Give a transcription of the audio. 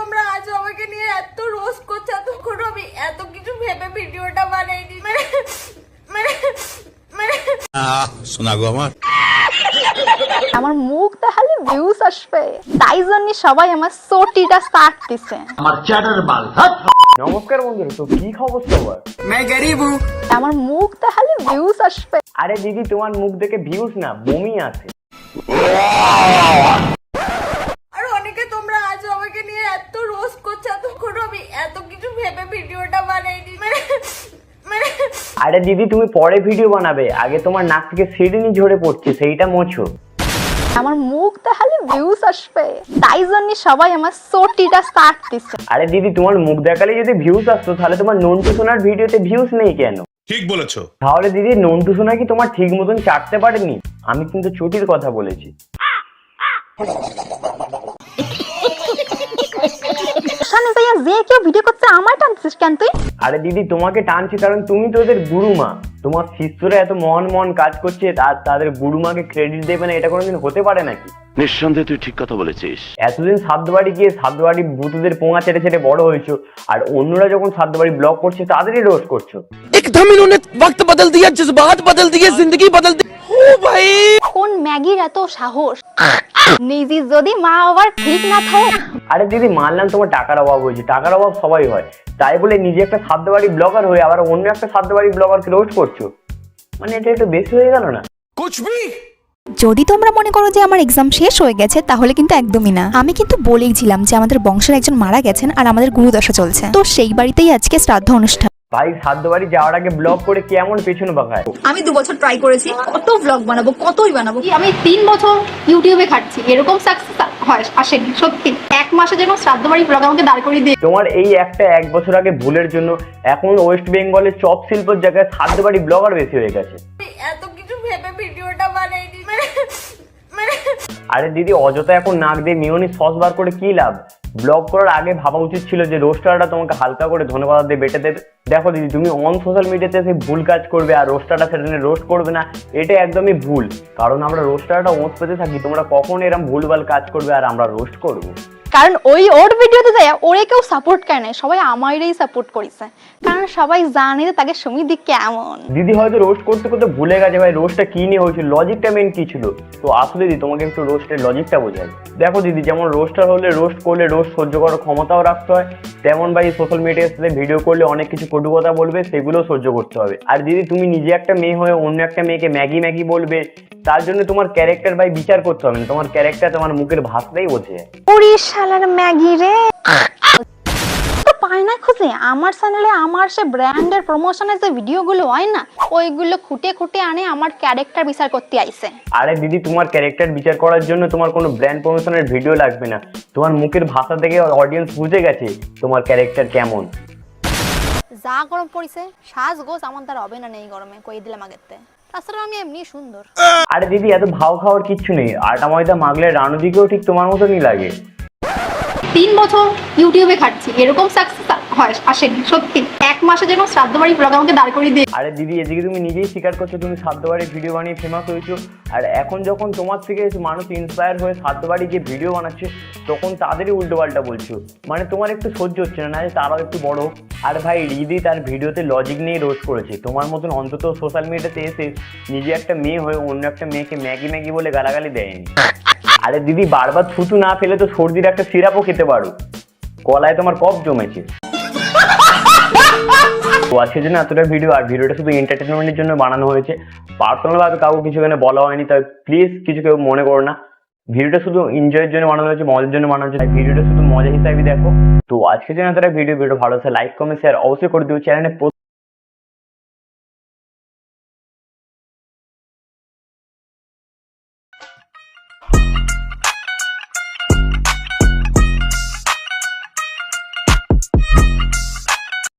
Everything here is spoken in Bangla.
তোমরা আজ আমাকে নিয়ে এত রোস্ট করছো, তখন আমি এত কিছু ভেবে ভিডিওটা বানাইনি। শোনা গো আমার মুখ দেখালে ভিউজ আসবে, তাই জন্য সবাই আমার সোটিটা স্টার্ট দিছে। আমার চ্যাটার বাল। নমস্কার বন্ধুরা, তো কি খবর সবার? আমার মুখ দেখালে ভিউজ আসবে। আরে দিদি, তোমার মুখ দেখে ভিউজ না বমি আসে। আর অনেকে তোমরা আজ আমাকে নিয়ে এত রোস্ট করছো, তখন আমি এত কিছু ভেবে ভিডিওটা বানাইনি। আরে দিদি, তুমি পরে ভিডিও বানাবে, আগে তোমার নাক থেকে সিডনি ঝরে পড়ছে সেইটা মোছো। আমার মুখ দেখালে ভিউজ আসবে, তাই জন্য সবাই আমার সোটিটা স্টার্ট দিছে। আরে দিদি, তোমার মুখ দেখালে যদি ভিউজ আসতো তাহলে তোমার নন্টু সোনার ভিডিওতে ভিউজ নেই কেন? ঠিক বলেছো। তাহলে দিদি, নন্টু সোনা কি তোমার ঠিক মতন চাটতে পারেনি? আমি কিন্তু চটির কথা বলেছি। যে কেউ ভিডিও করছে আমার টানছিস কেন তুই? আরে দিদি, তোমাকে টানছি কারণ তুমি তো ওদের গুরুমা। তোমার শিষ্যরা এত মহান মহান কাজ করছে, তাদের গুরুমাকে ক্রেডিট দেবে না, এটা কোনোদিন হতে পারে নাকি? নিঃসন্দেহে তুই ঠিক কথা বলেছিস। এতদিন সাধ্যবাড়ি গিয়ে সাধ্যবাড়ি ভূতদের পোঙা ছেড়ে ছেড়ে বড় হয়েছো, আর অন্যরা যখন সাধ্যবাড়ি ব্লগ করছে তাদেরই রোস্ট করছো। एकदम इन्होंने वक्त बदल दिया, जज्बात बदल दिए, जिंदगी बदल दी। ओ भाई, কোন ম্যাগির এত সাহস? নিজে যদি মা আবার ঠিক না থাকে। আরে দিদি, মানলাম তোমার টাকার অভাব হয়েছে, টাকার অভাব সবাই হয়, তাই বলে নিজে একটা সাধ্যবাড়ি ব্লগার হয়ে আবার অন্য একটা সাধ্যবাড়ি ব্লগারকে রোস্ট করছো, মানে এটা একটু বেশি হয়ে গেল না? কুছ ভি। যদি তোমরা মনে করো যে আমার এক্সাম শেষ হয়ে গেছে, তাহলে কিন্তু একদমই না। আমি কিন্তু বলেইছিলাম যে আমাদের বংশের একজন মারা গেছেন আর আমাদের গুরুদশা চলছে, তো সেই বাড়িতেই আজকে শ্রাদ্ধ অনুষ্ঠান। ভাই, সাধ্যবাড়ি যাওয়ার আগে ব্লগ করে কেমন পেছনে বাঁকায়। আমি 2 বছর ট্রাই করেছি, কত ব্লগ বানাবো, কতই বানাবো। আমি 3 বছর ইউটিউবে খাটছি, এরকম সাকসেস হয় আসেনি সত্যি। 1 মাসে যেরকম শ্রাদ্ধ বাড়ি ব্লগ আমাকে দাঁড় করিয়ে দিয়ে। তোমার এই একটা 1 বছর আগে ভুলের জন্য এখন ওয়েস্ট বেঙ্গলের চপ শিল্পের জায়গায় সাধ্যবাড়ি ব্লগার বেশি হয়ে গেছে। এত কিছু ভেবে ভিডিওটা বানাইনি। আরে দিদি, অযথা এখন নাক দিয়ে মিওনিজ সস বার করে কি লাভ? ব্লগ করার আগে ভাবা উচিত ছিল যে রোস্টারটা তোমাকে হালকা করে ধন্যবাদ দিয়ে বেটে দেবে। দেখো দিদি, তুমি অন সোশ্যাল মিডিয়াতে এসে ভুল কাজ করবে আর রোস্টারটা সেটা নিয়ে রোস্ট করবে না, এটা একদমই ভুল। কারণ আমরা রোস্টারটা ওঁত পেতে থাকি, তোমরা কখন এরকম ভুলভাল কাজ করবে আর আমরা রোস্ট করবো? কারণ ওর ভিডিওতে যায় ওরে কেউ সাপোর্ট করে না, সবাই আমারই সাপোর্ট করেছে, কারণ সবাই জানে যে তাকে সমিতি কেমন। দিদি হয়তো রোস্ট করতে করতে ভুলে গেছে ভাই রোস্টটা কি নিয়ে হয়েছিল, লজিকটা মেন কি ছিল। তো আসলে দিদি, তোমাকে একটু রোস্টের লজিকটা বোঝাই। দেখো দিদি, যেমন রোস্টার হলে রোস্ট করলে রোস্ট সহ্য করার ক্ষমতাও রাখতে হয়, তেমন ভাই সোশ্যাল মিডিয়ার সাথে ভিডিও করলে অনেক কিছু কটু কথা বলবে, সেগুলো সহ্য করতে হবে। আর দিদি, তুমি নিজে একটা মেয়ে হয়ে অন্য একটা মেয়েকে ম্যাগি ম্যাগি বলবে, তার জন্য তোমার ক্যারেক্টার ভাই বিচার করতে হবে না, তোমার ক্যারেক্টার তোমার মুখের ভাষাতেই বোঝে। ওরে শালার ম্যাগি রে, তো পায় না খুঁজে আমার চ্যানেলে আমার সে ব্র্যান্ডের প্রমোশনের যে ভিডিওগুলো হয় না, ওইগুলো খুঁটে খুঁটে আনে আমার ক্যারেক্টার বিচার করতে আইছে। আরে দিদি, তোমার ক্যারেক্টার বিচার করার জন্য তোমার কোনো ব্র্যান্ড প্রমোশনের ভিডিও লাগবে না, তোমার মুখের ভাষা থেকে অডিয়েন্স বুঝে গেছে তোমার ক্যারেক্টার কেমন। যা গরম পড়িছে, সাজ গোজ আমার দ্বারা হবে না, নেই গরমে কই দিলাম আগেতে, তাছাড়া আমি এমনি সুন্দর। আরে দিদি, এত ভাও খাওয়ার কিচ্ছু নেই, আটা ময়দা মাগলে রানুদিকেও ঠিক তোমার মতনই লাগে। 3 বছর ইউটিউবে খাটছি, এরকম সাকসেস হয় আসেনি সত্যি। 1 মাসে যেরকম শ্রাদ্ধ বাড়ি ব্লগ আমাকে দাঁড় করিয়ে দিয়ে। আরে দিদি, এদিকে তুমি নিজেই স্বীকার করছো তুমি সাধ্যবাড়ি ভিডিও বানিয়ে ফেমাস হয়েছো, আর এখন যখন তোমার থেকে মানুষ ইন্সপায়ার হয়ে সাধ্যবাড়ি যে ভিডিও বানাচ্ছে, তখন তাদেরই উল্টো পাল্টা বলছো, মানে তোমার একটু সহ্য হচ্ছে না যে তারাও একটু বড়। আর ভাই, রিদি তার ভিডিওতে লজিক নিয়ে রোস্ট করেছে, তোমার মতন অন্তত সোশ্যাল মিডিয়াতে এসে নিজে একটা মেয়ে হয়ে অন্য একটা মেয়েকে ম্যাগি ম্যাগি বলে গালাগালি দেয়নি। আরে দিদি, বারবার থুতু না ফেলে তো সর্দির একটা সিরাপও খেতে পারো, গলায় তোমার কফ জমেছে। তো আজকের জন্য এতটা ভিডিও, আর ভিডিওটা শুধু এন্টারটেনমেন্টের জন্য বানানো হয়েছে, পার্সোনালভাবে কাউকে কিছু এখানে বলা হয়নি, তাই প্লিজ কিছু কেউ মনে করো না। ভিডিওটা শুধু এনজয়ের জন্য বানানো হয়েছে, মজার জন্য বানানো হয়েছে, তাই ভিডিওটা শুধু মজা হিসাবে দেখো। তো আজকের জন্য এতটা ভিডিও ভালো আছে, লাইক কমেন্ট শেয়ার অবশ্যই করে দিও। চ্যানেলে